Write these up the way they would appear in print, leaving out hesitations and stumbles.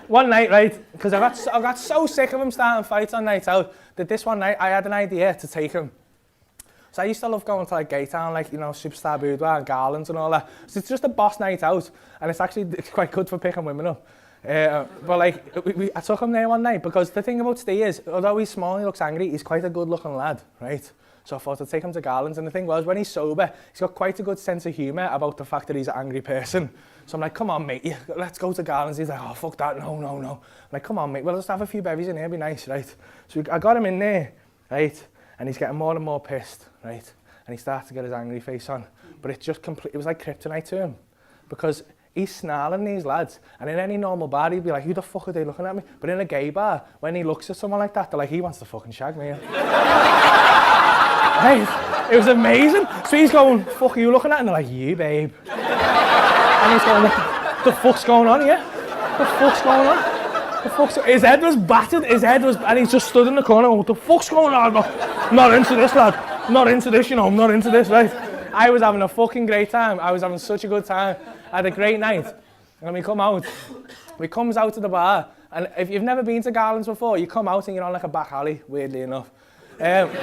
one night, right, because I got so sick of him starting fights on nights out, that this one night I had an idea to take him. So I used to love going to like Gay Town, like, you know, Superstar Boudoir and Garlands and all that. So it's just a boss night out, and it's quite good for picking women up. But like, I took him there one night, because the thing about Steve is, although he's small and he looks angry, he's quite a good looking lad, right? So I thought I'd take him to Garlands, and the thing was, when he's sober, he's got quite a good sense of humour about the fact that he's an angry person. So I'm like, come on, mate, let's go to Garlands. He's like, oh, fuck that, no. I'm like, come on, mate, we'll just have a few bevies in here, be nice, right? So I got him in there, right? And he's getting more and more pissed, right? And he starts to get his angry face on. But it was like kryptonite to him. Because he's snarling these lads, and in any normal bar, he'd be like, who the fuck are they looking at me? But in a gay bar, when he looks at someone like that, they're like, he wants to fucking shag me. Right? It was amazing. So he's going, fuck are you looking at? And they're like, you, babe. And he's going, what the fuck's going on here? What the fuck's going on? His head was battered, and he's just stood in the corner, what the fuck's going on? Not into this, lad. Not into this, you know, I'm not into this, right? I was having a fucking great time. I was having such a good time. I had a great night. And we comes out to the bar, and if you've never been to Garlands before, you come out and you're on like a back alley, weirdly enough. Don't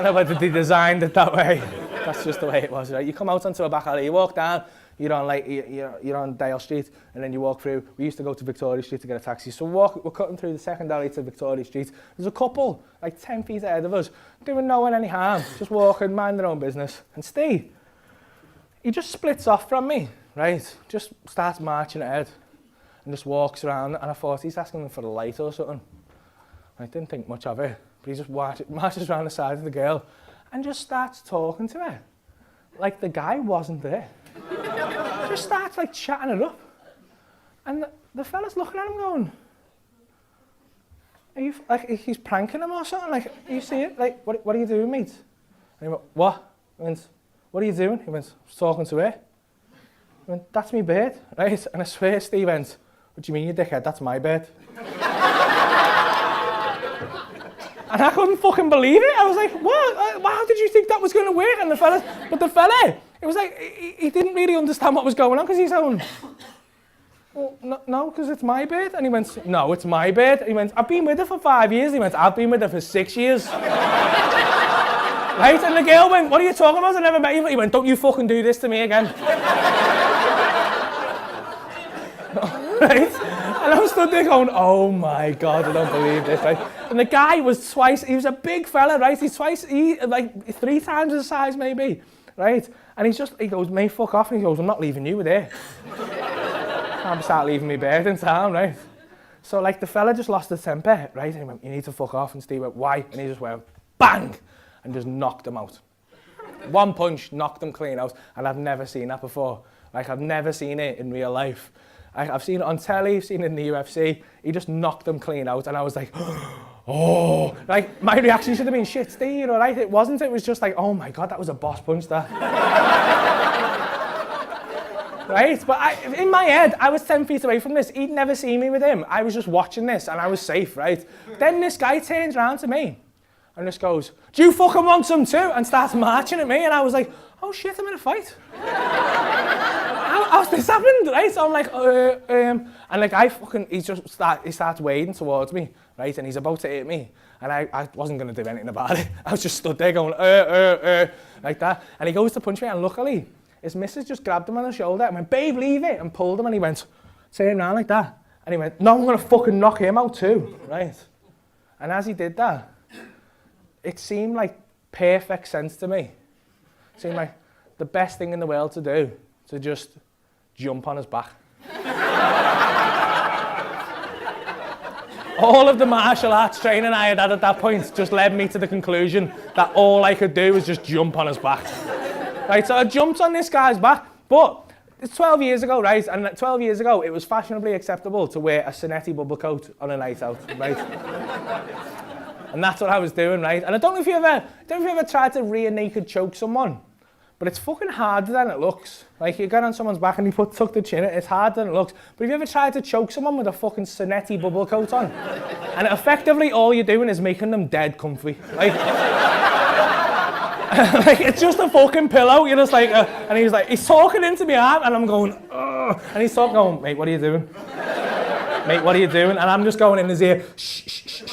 know whether they designed it that way. That's just the way it was, right? You come out onto a back alley, you walk down, you're on Dale Street, and then you walk through. We used to go to Victoria Street to get a taxi. So we're cutting through the second alley to Victoria Street. There's a couple, like 10 feet ahead of us, doing no one any harm, just walking, mind their own business. And Steve, he just splits off from me, right? Just starts marching ahead and just walks around, and I thought he's asking them for a light or something. I didn't think much of it, but he just marches around the side of the girl and just starts talking to her. Like the guy wasn't there. Just starts like chatting it up. And the fella's looking at him going, are you, like, he's pranking him or something? Like, you see it? Like, what are you doing, mate? And he went, what? I went, what are you doing? He went, I was talking to her. I went, that's me bed, right? And I swear Steve went, what do you mean, you dickhead? That's my bed. And I couldn't fucking believe it. I was like, what? How did you think that was going to work? And the fella, it was like, he didn't really understand what was going on, because he's going, well, no, because it's my bed. And he went, no, it's my bed. He went, I've been with her for 5 years. He went, I've been with her for 6 years. Right? And the girl went, what are you talking about? I never met you. He went, don't you fucking do this to me again. Right? And I was stood there going, oh my God, I don't believe this, right? And the guy was he was a big fella, right? He's like 3 times his size maybe, right? And he goes, mate, fuck off. And he goes, I'm not leaving you with her. I'm start leaving me bed in town, right? So like the fella just lost his temper, right? And he went, you need to fuck off. And Steve went, why? And he just went, bang! And just knocked him out. One punch, knocked him clean out. And I've never seen that before. Like, I've never seen it in real life. I've seen it on telly, I've seen it in the UFC. He just knocked them clean out, and I was like, oh. Like, my reaction should have been, shit, Steve, you know, right? It wasn't, it was just like, oh my God, that was a boss punch, that. Right? But in my head, I was 10 feet away from this. He'd never seen me with him. I was just watching this, and I was safe, right? Then this guy turns around to me, and just goes, do you fucking want some too? And starts marching at me, and I was like, oh shit, I'm in a fight. How's this happened, right? So I'm like, and the guy he starts wading towards me, right? And he's about to hit me. And I wasn't going to do anything about it. I was just stood there going, like that. And he goes to punch me, and luckily, his missus just grabbed him on the shoulder and went, babe, leave it, and pulled him, and he went, turn around like that. And he went, no, I'm going to fucking knock him out too, right? And as he did that, it seemed like perfect sense to me. It seemed like the best thing in the world to do, to just jump on his back. All of the martial arts training I had at that point just led me to the conclusion that all I could do was just jump on his back. Right, so I jumped on this guy's back, but it's 12 years ago, right? And 12 years ago, it was fashionably acceptable to wear a Sonetti bubble coat on a night out, right? And that's what I was doing, right? And I don't know if you ever tried to rear naked choke someone, but it's fucking harder than it looks. Like, you get on someone's back and you tuck the chin in, it's harder than it looks. But have you ever tried to choke someone with a fucking Sonetti bubble coat on? And effectively all you're doing is making them dead comfy. Like, Like, it's just a fucking pillow. You're just like, and he's talking into my arm, and I'm going, ugh. And he's talking, going, mate, what are you doing? Mate, what are you doing? And I'm just going in his ear, shh, shh, shh, shh,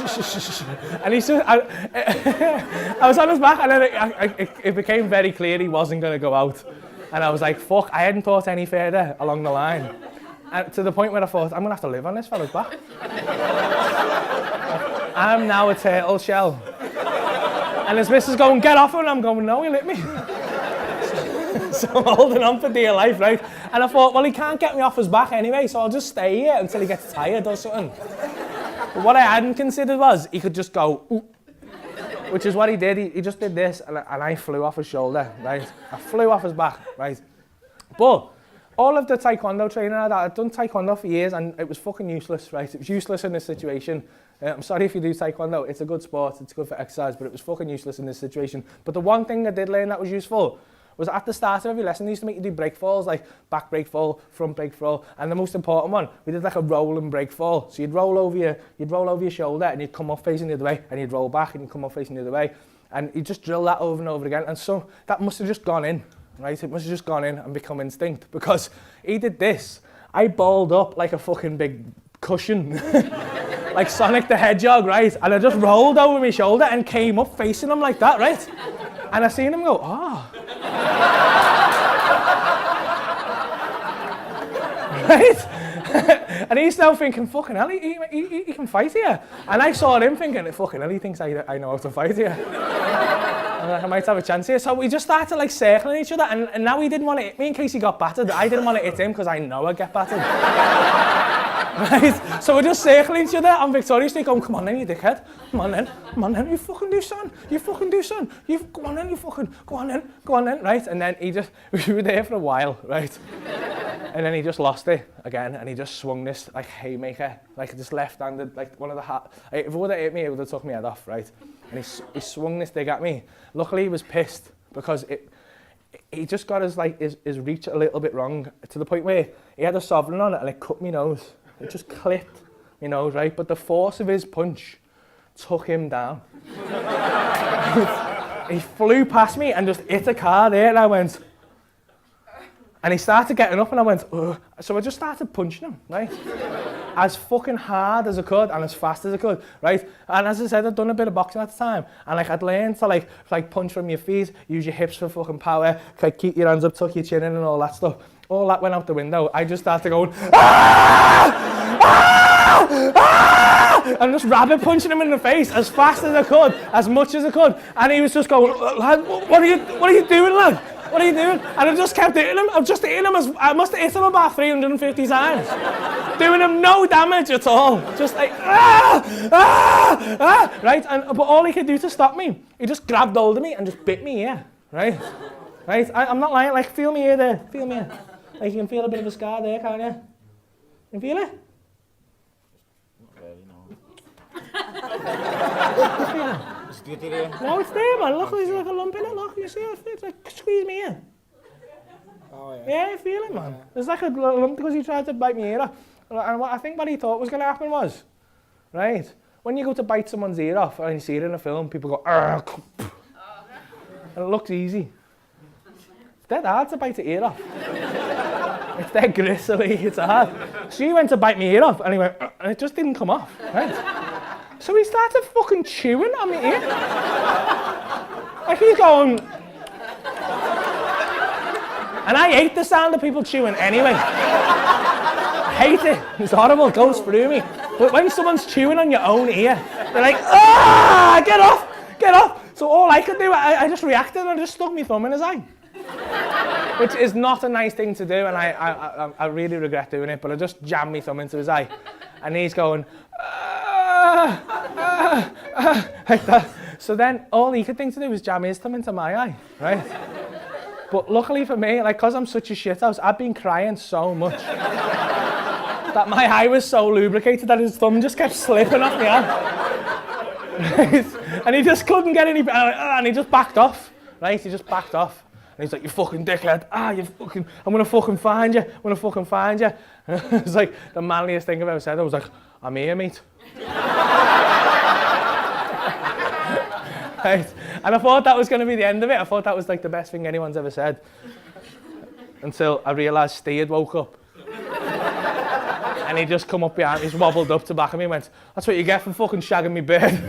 shh, shh, shh. And he's just, I was on his back, and then it became very clear he wasn't going to go out. And I was like, fuck, I hadn't thought any further along the line. And to the point where I thought, I'm going to have to live on this fella's back. I'm now a turtle shell. And his missus going, get off him, and I'm going, no, he'll hit me. So I'm holding on for dear life, right? And I thought, well, he can't get me off his back anyway, so I'll just stay here until he gets tired or something. But what I hadn't considered was, he could just go, ooh. Which is what he did. He just did this, and I flew off his shoulder, right? I flew off his back, right? But all of the taekwondo training I'd done taekwondo for years, and it was fucking useless, right? It was useless in this situation. I'm sorry if you do taekwondo, it's a good sport, it's good for exercise, but it was fucking useless in this situation. But the one thing I did learn that was useful was at the start of every lesson, they used to make you do break falls, like back break fall, front break fall, and the most important one, we did like a roll and break fall. So you'd roll over your shoulder, and you'd come up facing the other way, and you'd roll back, and you'd come up facing the other way, and you just drill that over and over again. And so that must have just gone in, right? It must have just gone in and become instinct, because he did this. I balled up like a fucking big cushion, like Sonic the Hedgehog, right? And I just rolled over my shoulder and came up facing him like that, right? And I seen him go, oh. Right? And he's now thinking, fucking hell, he can fight here. And I saw him thinking, fucking hell, he thinks I know how to fight here. I might have a chance here. So we just started like circling each other, and now he didn't want to hit me in case he got battered. I didn't want to hit him because I know I'd get battered. Right? So we're just circling each other, and victoriously going, come on then, you dickhead. Come on then, you fucking do son. Go on then, go on then, right? And then we were there for a while, right? And then he just lost it again, and he just swung this like haymaker, like just left-handed, like one of the if it would have hit me, it would have took my head off, right? And he swung this thing at me. Luckily, he was pissed because he just got his reach a little bit wrong, to the point where he had a sovereign on it, and it cut my nose. It just clipped my nose, right? But the force of his punch took him down. He flew past me and just hit a car there, and I went. And he started getting up, and I went, ugh. So I just started punching him, right? As fucking hard as I could and as fast as I could, right? And as I said, I'd done a bit of boxing at the time, and I'd learned to like punch from your feet, use your hips for fucking power, like keep your hands up, tuck your chin in, and all that stuff. All that went out the window. I just started going, ah! Ah! Ah! And just rabbit punching him in the face as fast as I could, as much as I could. And he was just going, lad, what are you doing, lad? What are you doing? And I just kept hitting him. I must have hit him about 350 times. Doing him no damage at all. Just like, ah! Ah! Ah! Right? But all he could do to stop me, he just grabbed hold of me and just bit me here. Right? Right? I'm not lying. Like, feel me here there. Feel me here. Like, you can feel a bit of a scar there, can't you? You can feel it? Not really, no. You feel it? No, it's there, man. Look, there's like a lump in it. Look, you see it? It's like, squeeze me in. Oh, yeah. Yeah, I feel it, man. There's like a lump because he tried to bite me ear off. And I think what he thought was going to happen was, right, when you go to bite someone's ear off and you see it in a film, people go, argh, and it looks easy. It's dead hard to bite the ear off. It's dead gristly, it's hard. So he went to bite me ear off, and he went, and it just didn't come off, right? So he started fucking chewing on my ear. Like he's going... And I hate the sound of people chewing anyway. I hate it. It's horrible, it goes through me. But when someone's chewing on your own ear, they're like, ah, get off, get off. So all I could do, I just reacted and I just stuck my thumb in his eye. Which is not a nice thing to do, and I really regret doing it, but I just jammed my thumb into his eye. And he's going, like that. So then all he could think to do was jam his thumb into my eye, right? But luckily for me, like, cause I'm such a shithouse, I've been crying so much that my eye was so lubricated that his thumb just kept slipping off my hand. Right? And he just couldn't get any better, and he just backed off, right? He just backed off. And he's like, you fucking dickhead, I'm gonna fucking find you. It's like the manliest thing I've ever said. I was like, I'm here, mate. Right? And I thought that was going to be the end of it. I thought that was like the best thing anyone's ever said. Until I realised Steve had woke up. And he just come up behind me, he's wobbled up to back of me and went, "That's what you get for fucking shagging me bird."